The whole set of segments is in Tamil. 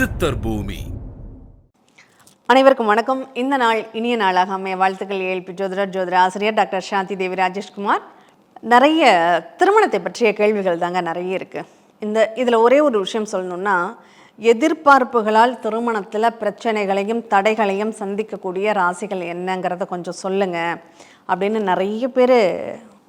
சித்தர் பூமி. அனைவருக்கும் வணக்கம். இந்த நாள் இனிய நாளாக அமைய வாழ்த்துக்கள். ஏழ்பி ஜோதிட ஆசிரியர் டாக்டர் சாந்தி தேவி ராஜேஷ்குமார். நிறைய திருமணத்தை பற்றிய கேள்விகள் தாங்க நிறைய இருக்குது. இதில் ஒரே ஒரு விஷயம் சொல்லணுன்னா, எதிர்பார்ப்புகளால் திருமணத்தில் பிரச்சனைகளையும் தடைகளையும் சந்திக்கக்கூடிய ராசிகள் என்னங்கிறத கொஞ்சம் சொல்லுங்கள் அப்படின்னு நிறைய பேர்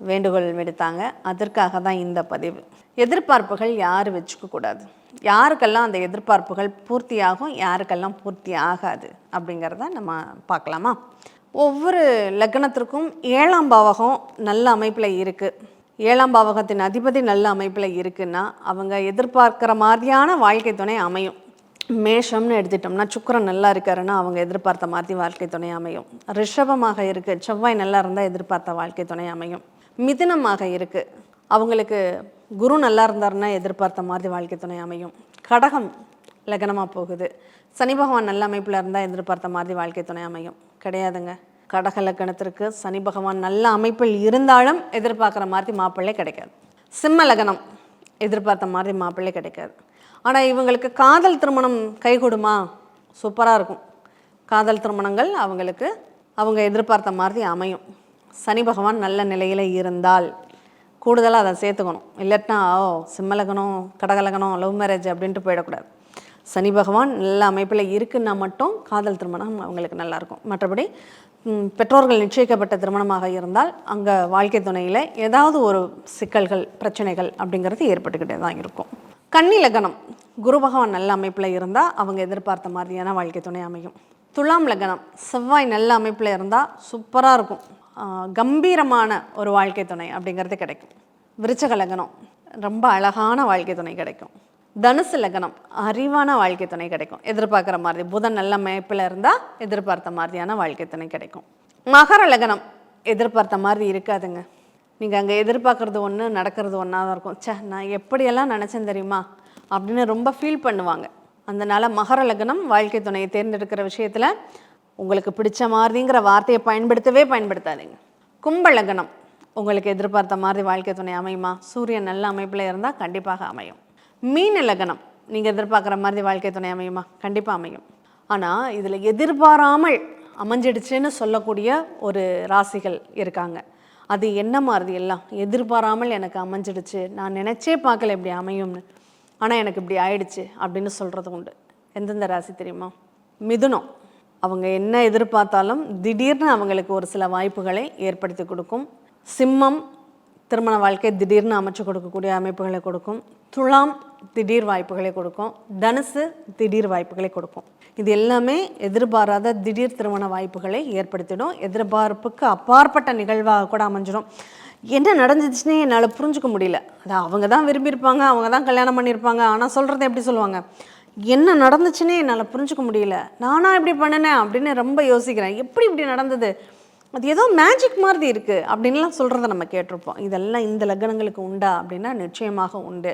வேண்டுகோள் விடுத்தாங்க. அதற்காக தான் இந்த பதிவு. எதிர்பார்ப்புகள் யார் வச்சுக்கக்கூடாது, யாருக்கெல்லாம் அந்த எதிர்பார்ப்புகள் பூர்த்தியாகும், யாருக்கெல்லாம் பூர்த்தி ஆகாது அப்படிங்கிறத நம்ம பார்க்கலாமா? ஒவ்வொரு லக்னத்திற்கும் 7ஆம் பாவகம் நல்ல அமைப்பில் இருக்குது. 7ஆம் பாவகத்தின் அதிபதி நல்ல அமைப்பில் இருக்குன்னா அவங்க எதிர்பார்க்குற மாதிரியான வாழ்க்கை துணை அமையும். மேஷம்னு எடுத்துட்டோம்னா சுக்கிரன் நல்லா இருக்காருன்னா அவங்க எதிர்பார்த்த மாதிரி வாழ்க்கை துணை அமையும். ரிஷபமாக இருக்குது, செவ்வாய் நல்லா இருந்தால் எதிர்பார்த்த வாழ்க்கை துணை அமையும். மிதுனமாக இருக்குது, அவங்களுக்கு குரு நல்லா இருந்தாருன்னா எதிர்பார்த்த மாதிரி வாழ்க்கை துணை அமையும். கடகம் லக்னமாக போகுது, சனி பகவான் நல்ல அமைப்பில் இருந்தால் எதிர்பார்த்த மாதிரி வாழ்க்கை துணை அமையும். கிடையாதுங்க. கடக லக்னத்திற்கு சனி பகவான் நல்ல அமைப்பில் இருந்தாலும் எதிர்பார்க்குற மாதிரி மாப்பிள்ளை கிடைக்காது. சிம்ம லக்னம் எதிர்பார்த்த மாதிரி மாப்பிள்ளை கிடைக்காது. ஆனால் இவங்களுக்கு காதல் திருமணம் கைகூடுமா? சூப்பராக இருக்கும். காதல் திருமணங்கள் அவங்களுக்கு அவங்க எதிர்பார்த்த மாதிரி அமையும். சனி பகவான் நல்ல நிலையில் இருந்தால் கூடுதலாக அதை சேர்த்துக்கணும். இல்லாட்டினா சிம்மலகனம் கடகலகனம் லவ் மேரேஜ் அப்படின்ட்டு போயிடக்கூடாது. சனி பகவான் நல்ல அமைப்பில் இருக்குன்னா மட்டும் காதல் திருமணம் அவங்களுக்கு நல்லாயிருக்கும். மற்றபடி பெற்றோர்கள் நிச்சயிக்கப்பட்ட திருமணமாக இருந்தால் அங்கே வாழ்க்கை துணையில் ஏதாவது ஒரு சிக்கல்கள் பிரச்சனைகள் அப்படிங்கிறது ஏற்பட்டுக்கிட்டே தான் இருக்கும். கன்னி லக்னம் குரு பகவான் நல்ல அமைப்பில் இருந்தால் அவங்க எதிர்பார்த்த மாதிரியான வாழ்க்கை துணை அமையும். துலாம் லக்னம் செவ்வாய் நல்ல அமைப்பில் இருந்தால் சூப்பராக இருக்கும். கம்பீரமான ஒரு வாழ்க்கை துணை அப்படிங்கிறது கிடைக்கும். விருச்சக லக்னம் ரொம்ப அழகான வாழ்க்கை துணை கிடைக்கும். தனுசு லக்னம் அறிவான வாழ்க்கை துணை கிடைக்கும். எதிர்பார்க்குற மாதிரி புதன் நல்ல அமைப்பில் இருந்தால் எதிர்பார்த்த மாதிரியான வாழ்க்கை துணை கிடைக்கும். மகர லக்னம் எதிர்பார்த்த மாதிரி இருக்காதுங்க. நீங்கள் அங்கே எதிர்பார்க்குறது ஒன்று நடக்கிறது ஒன்றா தான் இருக்கும். நான் எப்படியெல்லாம் நினச்சேன் தெரியுமா அப்படின்னு ரொம்ப ஃபீல் பண்ணுவாங்க. அதனால் மகர லக்னம் வாழ்க்கை துணையை தேர்ந்தெடுக்கிற விஷயத்தில் உங்களுக்கு பிடிச்ச மாதிரிங்கிற வார்த்தையை பயன்படுத்தாதீங்க. கும்ப லக்னம் உங்களுக்கு எதிர்பார்த்த மாதிரி வாழ்க்கை துணை அமையுமா? சூரியன் நல்ல அமைப்பில் இருந்தால் கண்டிப்பாக அமையும். மீன லக்னம் நீங்கள் எதிர்பார்க்குற மாதிரி வாழ்க்கை துணை அமையுமா? கண்டிப்பாக அமையும். ஆனால் இதில் எதிர்பாராமல் அமைஞ்சிடுச்சுன்னு சொல்லக்கூடிய ஒரு ராசிகள் இருக்காங்க. அது என்ன மாதிரி எல்லாம் எதிர்பாராமல் எனக்கு அமைஞ்சிடுச்சு, நான் நினச்சே பார்க்கல இப்படி அமையும்னு, ஆனால் எனக்கு இப்படி ஆயிடுச்சு அப்படின்னு சொல்கிறது உண்டு. எந்தெந்த ராசி தெரியுமா? மிதுனம் அவங்க என்ன எதிர்பார்த்தாலும் திடீர்னு அவங்களுக்கு ஒரு சில வாய்ப்புகளை ஏற்படுத்தி கொடுக்கும். சிம்மம் திருமண வாழ்க்கை திடீர்னு அமைச்சு கொடுக்கக்கூடிய அமைப்புகளை கொடுக்கும். துலாம் திடீர் வாய்ப்புகளை கொடுக்கும். தனுசு திடீர் வாய்ப்புகளை கொடுக்கும். இது எல்லாமே எதிர்பாராத திடீர் திருமண வாய்ப்புகளை ஏற்படுத்திடும். எதிர்பார்ப்புக்கு அப்பாற்பட்ட நிகழ்வாக கூட அமைஞ்சிடும். என்ன நடந்துச்சுன்னே என்னால் புரிஞ்சுக்க முடியல. அது அவங்க தான் விரும்பியிருப்பாங்க, அவங்க தான் கல்யாணம் பண்ணியிருப்பாங்க, ஆனால் சொல்கிறத எப்படி சொல்லுவாங்க, என்ன நடந்துச்சுன்னே என்னால் புரிஞ்சுக்க முடியல, நானாக இப்படி பண்ணினேன் அப்படின்னு ரொம்ப யோசிக்கிறேன். எப்படி இப்படி நடந்தது, அது ஏதோ மேஜிக் மாதிரி இருக்குது அப்படின்லாம் சொல்கிறத நம்ம கேட்டிருப்போம். இதெல்லாம் இந்த லக்னங்களுக்கு உண்டா அப்படின்னா நிச்சயமாக உண்டு.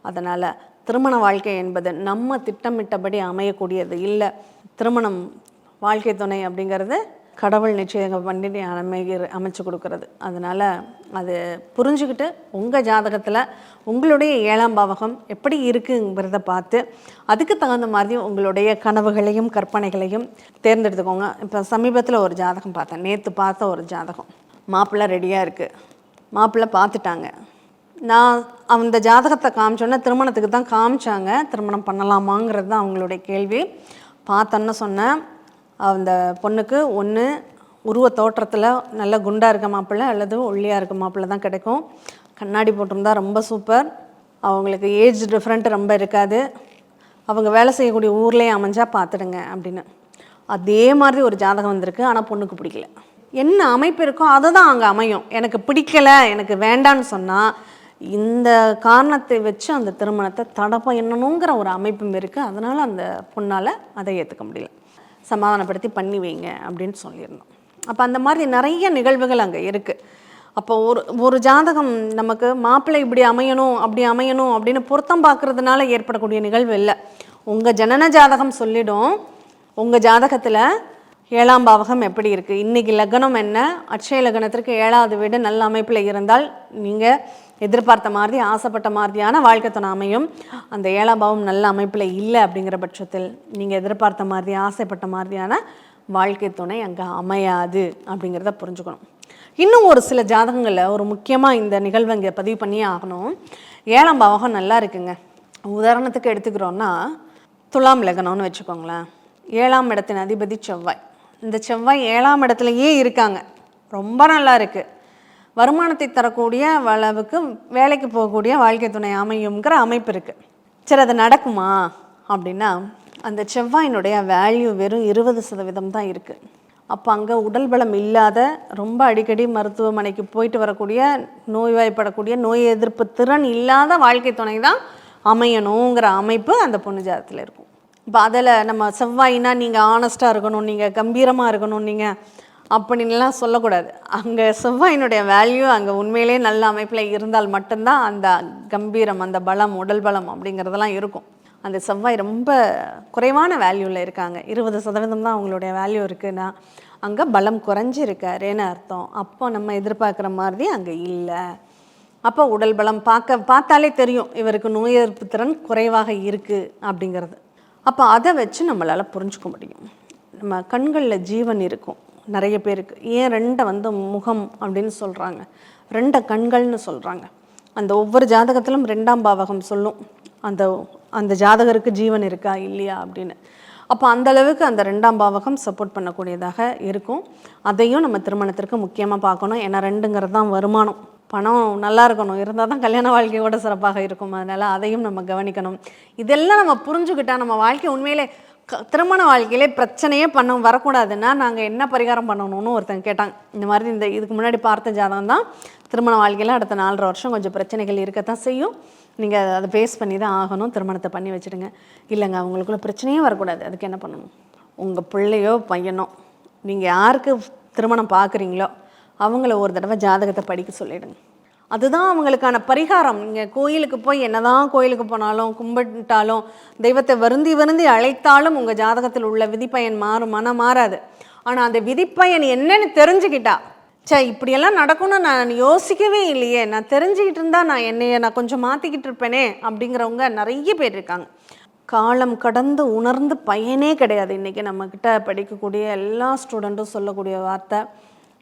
அதனால் திருமண வாழ்க்கை என்பது நம்ம திட்டமிட்டபடி அமையக்கூடியது இல்லை. திருமணம் வாழ்க்கை துணை அப்படிங்கிறது கடவுள் நிச்சயம் பண்ணி அமைச்சு கொடுக்கறது. அதனால் அது புரிஞ்சுக்கிட்டு உங்கள் ஜாதகத்தில் உங்களுடைய 7ஆம் பாவகம் எப்படி இருக்குங்கிறத பார்த்து அதுக்கு தகுந்த மாதிரி உங்களுடைய கனவுகளையும் கற்பனைகளையும் தேர்ந்தெடுத்துக்கோங்க. இப்போ சமீபத்தில் ஒரு ஜாதகம் பார்த்தேன், நேற்று பார்த்த ஒரு ஜாதகம். மாப்பிள்ளை ரெடியாக இருக்குது, மாப்பிள்ளை பார்த்துட்டாங்க. நான் அந்த ஜாதகத்தை காமிச்சோன்னே திருமணத்துக்கு தான் காமிச்சாங்க, திருமணம் பண்ணலாமாங்கிறது தான் அவங்களுடைய கேள்வி. பார்த்தோன்னு சொன்னேன், அந்த பொண்ணுக்கு ஒன்று உருவ தோற்றத்தில் நல்ல குண்டாக இருக்க மாப்பிள்ளை அல்லது ஒல்லியாக இருக்க மாப்பிள்ளை தான் கிடைக்கும். கண்ணாடி போட்டிருந்தா ரொம்ப சூப்பர். அவங்களுக்கு ஏஜ் டிஃப்ரெண்ட் ரொம்ப இருக்காது. அவங்க வேலை செய்யக்கூடிய ஊர்லேயே அமைஞ்சால் பார்த்துடுங்க அப்படின்னு. அதே மாதிரி ஒரு ஜாதகம் வந்திருக்கு. ஆனால் பொண்ணுக்கு பிடிக்கல. என்ன அமைப்பு இருக்கோ அதை தான் அங்கே அமையும். எனக்கு பிடிக்கலை, எனக்கு வேண்டான்னு சொன்னால் இந்த காரணத்தை வச்சு அந்த திருமணத்தை தடை பண்ணணுங்கிற ஒரு அமைப்பும் இருக்குது. அதனால் அந்த பொண்ணால் அதை ஏற்றுக்க முடியல. சமாதானப்படுத்தி பண்ணி வைங்க அப்படின்னு சொல்லியிருந்தோம். அப்போ அந்த மாதிரி நிறைய நிகழ்வுகள் அங்கே இருக்குது. அப்போ ஒரு ஜாதகம் நமக்கு மாப்பிள்ளை இப்படி அமையணும் அப்படி அமையணும் அப்படின்னு பொருத்தம் பார்க்குறதுனால ஏற்படக்கூடிய நிகழ்வு இல்லை. உங்கள் ஜனன ஜாதகம் சொல்லிடும். உங்கள் ஜாதகத்தில் 7ஆம் பாவகம் எப்படி இருக்குது, இன்றைக்கி லக்னம் என்ன, அட்சய லக்னத்திற்கு 7வது வீடு நல்ல அமைப்பில் இருந்தால் நீங்கள் எதிர்பார்த்த மாதிரி ஆசைப்பட்ட மாதிரியான வாழ்க்கை துணை அமையும். அந்த 7ஆம் பாவம் நல்ல அமைப்பில் இல்லை அப்படிங்கிற பட்சத்தில் நீங்கள் எதிர்பார்த்த மாதிரி ஆசைப்பட்ட மாதிரியான வாழ்க்கை துணை அங்கே அமையாது அப்படிங்கிறத புரிஞ்சுக்கணும். இன்னும் ஒரு சில ஜாதகங்களில் ஒரு முக்கியமாக இந்த நிகழ்வை இங்கே பதிவு பண்ணியே ஆகணும். 7ஆம் பாவகம் நல்லா இருக்குங்க. உதாரணத்துக்கு எடுத்துக்கிறோன்னா துலாம் லக்னம்னு வச்சுக்கோங்களேன். 7ஆம் இடத்தின் அதிபதி செவ்வாய். இந்த செவ்வாய் 7ஆம் இடத்துலையே இருக்காங்க. ரொம்ப நல்லா இருக்குது. வருமானத்தை தரக்கூடிய அளவுக்கு வேலைக்கு போகக்கூடிய வாழ்க்கை துணை அமையுங்கிற அமைப்பு இருக்குது. சரி, அது நடக்குமா அப்படின்னா அந்த செவ்வாயினுடைய வேல்யூ வெறும் 20% தான் இருக்குது. அப்போ அங்கே உடல் பலம் இல்லாத, ரொம்ப அடிக்கடி மருத்துவமனைக்கு போயிட்டு வரக்கூடிய, நோய்வாய்ப்படக்கூடிய, நோய் எதிர்ப்பு திறன் இல்லாத வாழ்க்கை துணை தான் அமையணுங்கிற அமைப்பு அந்த பொண்ணு ஜாதகத்தில் இருக்கும். இப்போ அதில் நம்ம செவ்வாயினா நீங்கள் ஆனஸ்ட்டாக இருக்கணும், நீங்கள் கம்பீரமாக இருக்கணும், நீங்கள் அப்படின்லாம் சொல்லக்கூடாது. அங்கே செவ்வாயினுடைய வேல்யூ அங்கே உண்மையிலே நல்ல அமைப்பில் இருந்தால் மட்டும்தான் அந்த கம்பீரம், அந்த பலம், உடல் பலம் அப்படிங்கிறதெல்லாம் இருக்கும். அந்த செவ்வாய் ரொம்ப குறைவான வேல்யூவில் இருக்காங்க. 20% தான் அவங்களுடைய வேல்யூ இருக்குன்னா அங்கே பலம் குறைஞ்சிருக்காருன்னு அர்த்தம். அப்போ நம்ம எதிர்பார்க்குற மாதிரி அங்கே இல்லை. அப்போ உடல் பலம் பார்த்தாலே தெரியும் இவருக்கு நோய் எதிர்ப்பு திறன் குறைவாக இருக்குது அப்படிங்கிறது. அப்போ அதை வச்சு நம்மளால் புரிஞ்சுக்க முடியும். நம்ம கண்களில் ஜீவன் இருக்கும் நிறைய பேருக்கு. ஏன் 2 முகம் அப்படின்னு சொல்கிறாங்க, 2 கண்கள்னு சொல்கிறாங்க. அந்த ஒவ்வொரு ஜாதகத்திலும் 2ஆம் பாவகம் சொல்லும் அந்த ஜாதகருக்கு ஜீவன் இருக்கா இல்லையா அப்படின்னு. அப்போ அந்தளவுக்கு அந்த 2ஆம் பாவகம் சப்போர்ட் பண்ணக்கூடியதாக இருக்கும். அதையும் நம்ம திருமணத்திற்கு முக்கியமாக பார்க்கணும். ஏன்னா 2ங்கிறது தான் வருமானம். பணம் நல்லா இருக்கணும், இருந்தால் தான் கல்யாண வாழ்க்கையோட சிறப்பாக இருக்கும். அதனால் அதையும் நம்ம கவனிக்கணும். இதெல்லாம் நம்ம புரிஞ்சுக்கிட்டால் நம்ம வாழ்க்கை உண்மையிலே திருமண வாழ்க்கையிலே பிரச்சனையே வரக்கூடாதுன்னா நாங்கள் என்ன பரிகாரம் பண்ணணும்னு ஒருத்தங்க கேட்டாங்க. இந்த மாதிரி இதுக்கு முன்னாடி பார்த்த ஜாதகம் தான் திருமண வாழ்க்கையில் அடுத்த 4.5 வருஷம் கொஞ்சம் பிரச்சனைகள் இருக்கத்தான் செய்யும், நீங்கள் அதை பேஸ் பண்ணி தான் ஆகணும், திருமணத்தை பண்ணி வச்சுடுங்க. இல்லைங்க அவங்களுக்குள்ள பிரச்சனையே வரக்கூடாது, அதுக்கு என்ன பண்ணணும்? உங்கள் பிள்ளையோ பையனோ நீங்கள் யாருக்கு திருமணம் பார்க்குறீங்களோ அவங்கள ஒரு தடவை ஜாதகத்தை படிக்க சொல்லிவிடுங்க. அதுதான் அவங்களுக்கான பரிகாரம். நீங்கள் கோயிலுக்கு போய் என்னதான் கோயிலுக்கு போனாலும், கும்பிட்டாலும், தெய்வத்தை வருந்தி அழைத்தாலும் உங்கள் ஜாதகத்தில் உள்ள விதிப்பயன் மனம் மாறாது. ஆனால் அந்த விதிப்பயன் என்னன்னு தெரிஞ்சுக்கிட்டா, இப்படியெல்லாம் நடக்கும்னு நான் யோசிக்கவே இல்லையே, நான் தெரிஞ்சுக்கிட்டு இருந்தால் நான் கொஞ்சம் மாற்றிக்கிட்டு இருப்பேனே அப்படிங்கிறவங்க நிறைய பேர் இருக்காங்க. காலம் கடந்து உணர்ந்து பயனே கிடையாது. இன்றைக்கி நம்மக்கிட்ட படிக்கக்கூடிய எல்லா ஸ்டூடெண்ட்டும் சொல்லக்கூடிய வார்த்தை,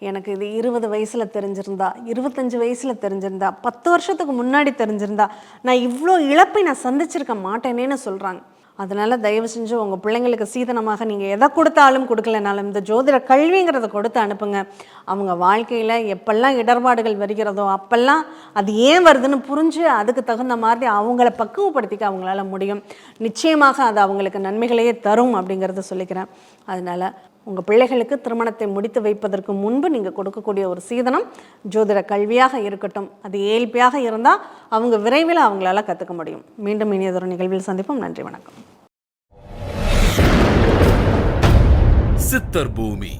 எனக்கு இது 20 வயசில் தெரிஞ்சிருந்தா, 25 வயசில் தெரிஞ்சிருந்தா, 10 வருஷத்துக்கு முன்னாடி தெரிஞ்சிருந்தா நான் இவ்வளோ இழப்பை நான் சந்திச்சிருக்க மாட்டேனேன்னு சொல்கிறாங்க. அதனால் தயவு செஞ்சு உங்கள் பிள்ளைங்களுக்கு சீதனமாக நீங்கள் எதை கொடுத்தாலும் கொடுக்கலனாலும் இந்த ஜோதிட கல்விங்கிறத கொடுத்து அனுப்புங்க. அவங்க வாழ்க்கையில் எப்பெல்லாம் இடர்பாடுகள் வருகிறதோ அப்பெல்லாம் அது ஏன் வருதுன்னு புரிஞ்சு அதுக்கு தகுந்த மாதிரி அவங்கள பக்குவப்படுத்திக்க அவங்களால முடியும். நிச்சயமாக அது அவங்களுக்கு நன்மைகளையே தரும் அப்படிங்கிறத சொல்லிக்கிறேன். அதனால் உங்கள் பிள்ளைகளுக்கு திருமணத்தை முடித்து வைப்பதற்கு முன்பு நீங்கள் கொடுக்கக்கூடிய ஒரு சீதனம் ஜோதிட கல்வியாக இருக்கட்டும். அது ஏழ்பியாக இருந்தால் அவங்க விரைவில் அவங்களால கற்றுக்க முடியும். மீண்டும் இனியதொரு நிகழ்வில் சந்திப்போம். நன்றி, வணக்கம். சித்தர் பூமி.